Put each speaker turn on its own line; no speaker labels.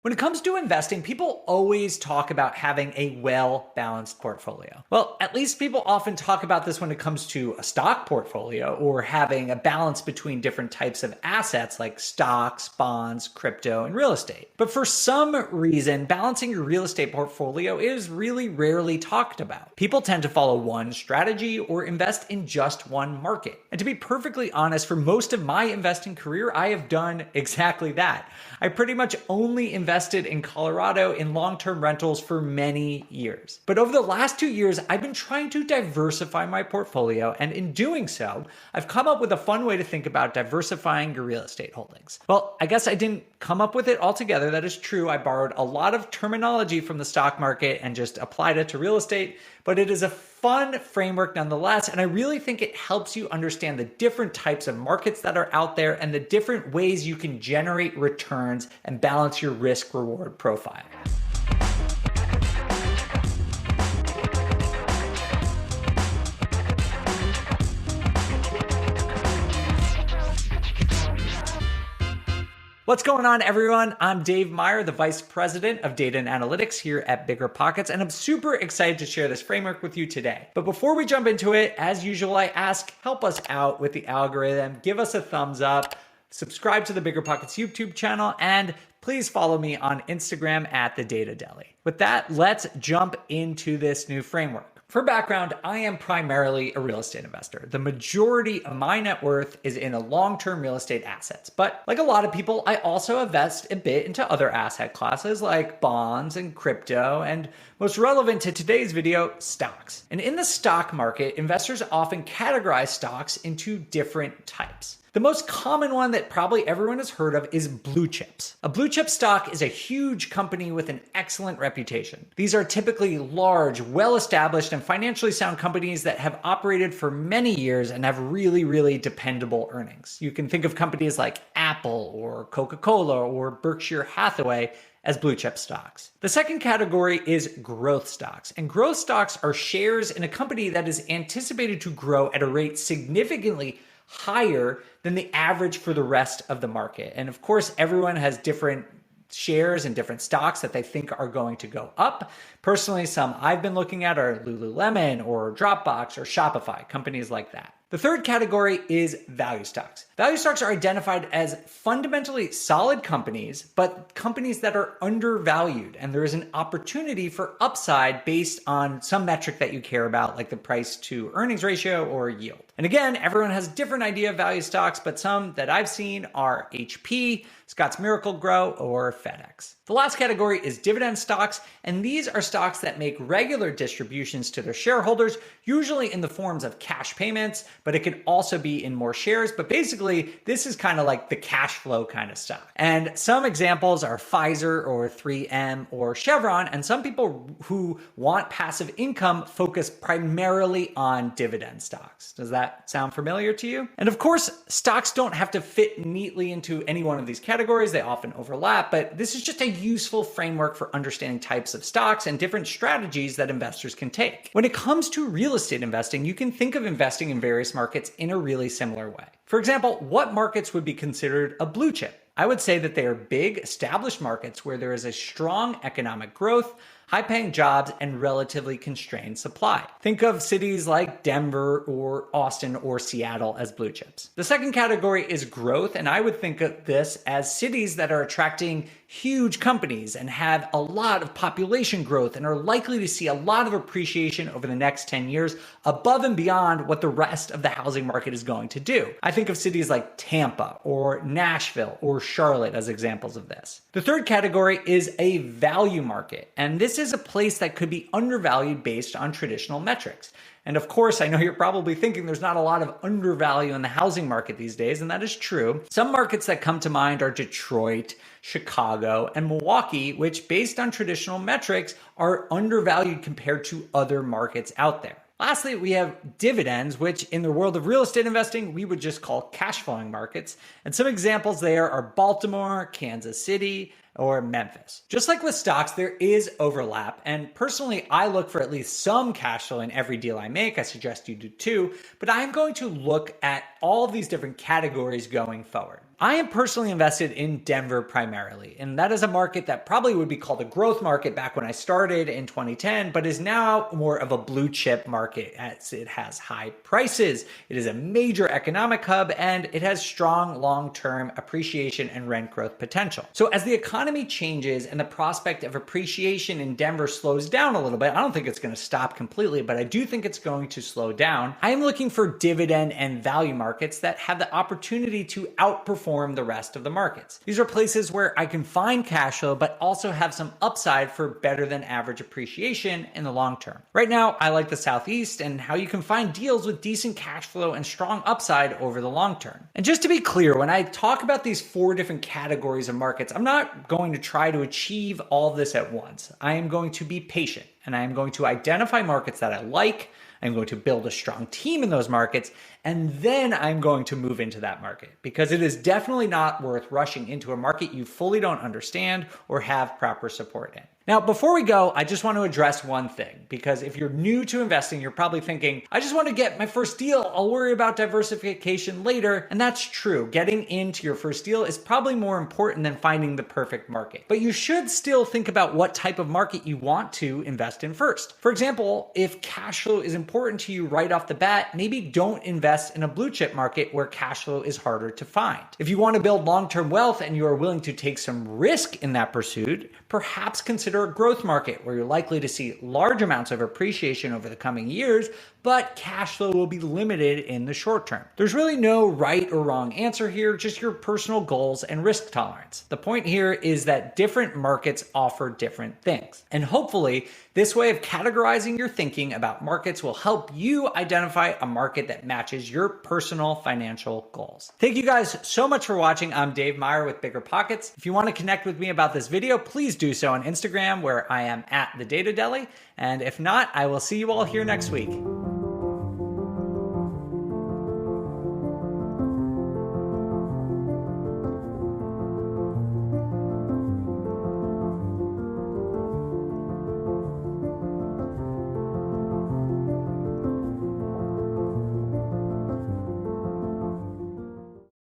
When it comes to investing, people always talk about having a well-balanced portfolio. Well, at least people often talk about this when it comes to a stock portfolio or having a balance between different types of assets like stocks, bonds, crypto, and real estate. But for some reason, balancing your real estate portfolio is really rarely talked about. People tend to follow one strategy or invest in just one market. And to be perfectly honest, for most of my investing career, I have done exactly that. I pretty much only invested in Colorado in long-term rentals for many years. But over the last 2 years, I've been trying to diversify my portfolio, and in doing so, I've come up with a fun way to think about diversifying your real estate holdings. Well, I guess I didn't come up with it altogether. That is true. I borrowed a lot of terminology from the stock market and just applied it to real estate, but it is a fun framework nonetheless, and I really think it helps you understand the different types of markets that are out there and the different ways you can generate returns and balance your risk-reward profile. What's going on, everyone? I'm Dave Meyer, the Vice President of Data and Analytics here at BiggerPockets, and I'm super excited to share this framework with you today. But before we jump into it, as usual, I ask, help us out with the algorithm, give us a thumbs up, subscribe to the BiggerPockets YouTube channel, and please follow me on Instagram at The Data Deli. With that, let's jump into this new framework. For background, I am primarily a real estate investor. The majority of my net worth is in a long-term real estate assets. But like a lot of people, I also invest a bit into other asset classes like bonds and crypto, and most relevant to today's video, stocks. And in the stock market, investors often categorize stocks into different types. The most common one that probably everyone has heard of is blue chips. A blue chip stock is a huge company with an excellent reputation. These are typically large, well-established, and financially sound companies that have operated for many years and have really, really dependable earnings. You can think of companies like Apple or Coca-Cola or Berkshire Hathaway as blue chip stocks. The second category is growth stocks. And growth stocks are shares in a company that is anticipated to grow at a rate significantly higher than the average for the rest of the market. And of course, everyone has different shares and different stocks that they think are going to go up. Personally, some I've been looking at are Lululemon or Dropbox or Shopify, companies like that. The third category is value stocks. Value stocks are identified as fundamentally solid companies, but companies that are undervalued, and there is an opportunity for upside based on some metric that you care about, like the price to earnings ratio or yield. And again, everyone has a different idea of value stocks, but some that I've seen are HP, Scotts Miracle-Gro, or FedEx. The last category is dividend stocks, and these are stocks that make regular distributions to their shareholders, usually in the forms of cash payments, but it can also be in more shares. But basically, this is kind of like the cash flow kind of stuff. And some examples are Pfizer or 3M or Chevron, and some people who want passive income focus primarily on dividend stocks. Does that sound familiar to you? And of course, stocks don't have to fit neatly into any one of these categories. They often overlap, but this is just a useful framework for understanding types of stocks and different strategies that investors can take. When it comes to real estate investing, you can think of investing in various markets in a really similar way. For example, what markets would be considered a blue chip? I would say that they are big, established markets where there is a strong economic growth, high-paying jobs, and relatively constrained supply. Think of cities like Denver or Austin or Seattle as blue chips. The second category is growth, and I would think of this as cities that are attracting huge companies and have a lot of population growth and are likely to see a lot of appreciation over the next 10 years above and beyond what the rest of the housing market is going to do. I think of cities like Tampa or Nashville or Charlotte as examples of this. The third category is a value market, and this is a place that could be undervalued based on traditional metrics. And of course, I know you're probably thinking there's not a lot of undervalue in the housing market these days, and that is true. Some markets that come to mind are Detroit, Chicago, and Milwaukee, which based on traditional metrics are undervalued compared to other markets out there. Lastly, we have dividends, which in the world of real estate investing, we would just call cash flowing markets. And some examples there are Baltimore, Kansas City, or Memphis. Just like with stocks, there is overlap. And personally, I look for at least some cash flow in every deal I make. I suggest you do too. But I'm going to look at all of these different categories going forward. I am personally invested in Denver primarily, and that is a market that probably would be called a growth market back when I started in 2010, but is now more of a blue chip market as it has high prices. It is a major economic hub and it has strong long-term appreciation and rent growth potential. So as the economy changes and the prospect of appreciation in Denver slows down a little bit, I don't think it's going to stop completely, but I do think it's going to slow down. I am looking for dividend and value markets that have the opportunity to outperform the rest of the markets. These are places where I can find cash flow, but also have some upside for better than average appreciation in the long term. Right now, I like the Southeast and how you can find deals with decent cash flow and strong upside over the long term. And just to be clear, when I talk about these 4 different categories of markets, I'm not going to try to achieve all of this at once. I am going to be patient and I am going to identify markets that I like. I'm going to build a strong team in those markets, and then I'm going to move into that market because it is definitely not worth rushing into a market you fully don't understand or have proper support in. Now, before we go, I just want to address one thing, because if you're new to investing, you're probably thinking, I just want to get my first deal. I'll worry about diversification later. And that's true. Getting into your first deal is probably more important than finding the perfect market. But you should still think about what type of market you want to invest in first. For example, if cash flow is important to you right off the bat, maybe don't invest in a blue chip market where cash flow is harder to find. If you want to build long-term wealth and you are willing to take some risk in that pursuit, perhaps consider a growth market where you're likely to see large amounts of appreciation over the coming years, but cash flow will be limited in the short term. There's really no right or wrong answer here, just your personal goals and risk tolerance. The point here is that different markets offer different things. And hopefully, this way of categorizing your thinking about markets will help you identify a market that matches your personal financial goals. Thank you guys so much for watching. I'm Dave Meyer with BiggerPockets. If you want to connect with me about this video, please do so on Instagram, where I am @TheDataDeli. And if not, I will see you all here next week.